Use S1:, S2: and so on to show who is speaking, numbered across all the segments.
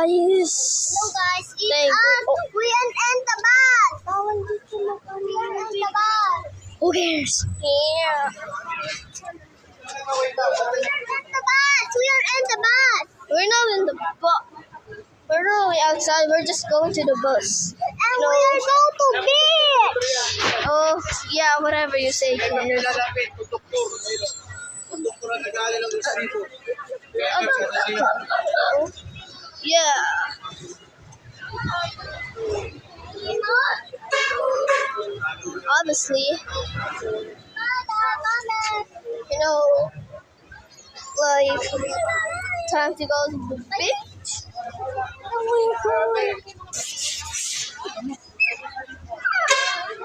S1: guys.
S2: Hello guys, it's
S1: Thank you.
S2: us. We are in the bus. We are in the bus.
S1: Who cares?
S2: Here. We are in the bus. We are in the bus.
S1: We're not in the bus. We're not really outside. We're just going to the bus.
S2: And
S1: No.
S2: we are going to beach.
S1: Oh, yeah, whatever you say. Yeah. Obviously, you know, like, time to go to the beach.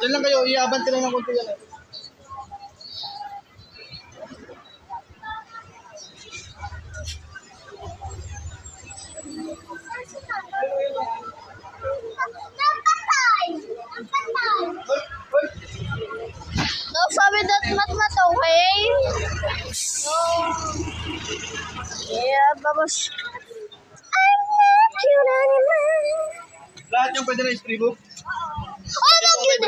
S3: Diyan lang kayo, iabante lang ng konti yan.
S1: No, sabi that mat okay. No. Yeah, babos. I'm not cute anymore.
S3: Lahat yung pwede na istribo.
S1: Oh, no, cute.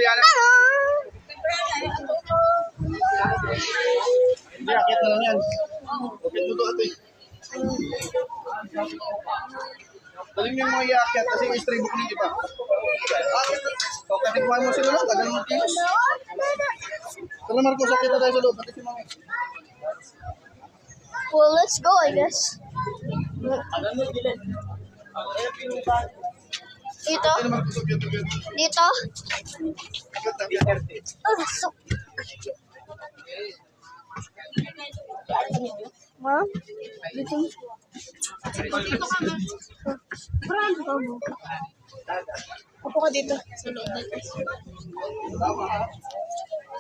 S3: Hindi, akit na lang yan. Akit mo to ito eh. Daling yung mga iakyat kasi yung istribo ko ng iba. O, katikman mo sila lang, tagal mo kilos. Tala Marcos, akit na tayo sa loob. Pati si Mami.
S1: Well, let's go, I guess. Dito?
S3: Tala Marcos, akit na tayo.
S1: Dito?
S3: Akit na tayo.
S1: Oh, so... Ma'am? Dito? Upo ka dito.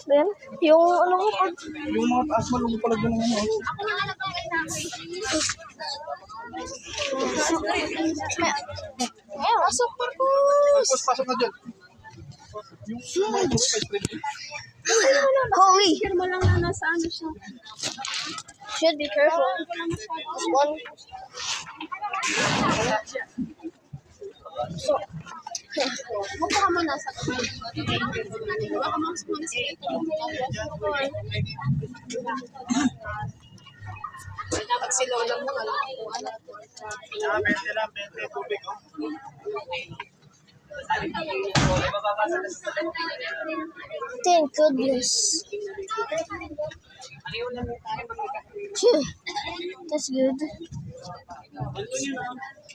S1: Ben, yung ano ko pag...
S3: Yung mga taas malulupalag na naman yun.
S1: Ay, asok pa po.
S3: Marcos, pasok na dyan. Yung mga ito, pa-istribo.
S1: Holy!
S2: Mo lang na nasa ano siya.
S1: Should be careful. This one. So,
S2: Mupo ka muna sa kamay. Baka mas muna sa ito. Dapat si Lola mo alam ko anak ko.
S3: Ah, 20 lang, 20 tubig.
S1: thank goodness. Phew, that's good.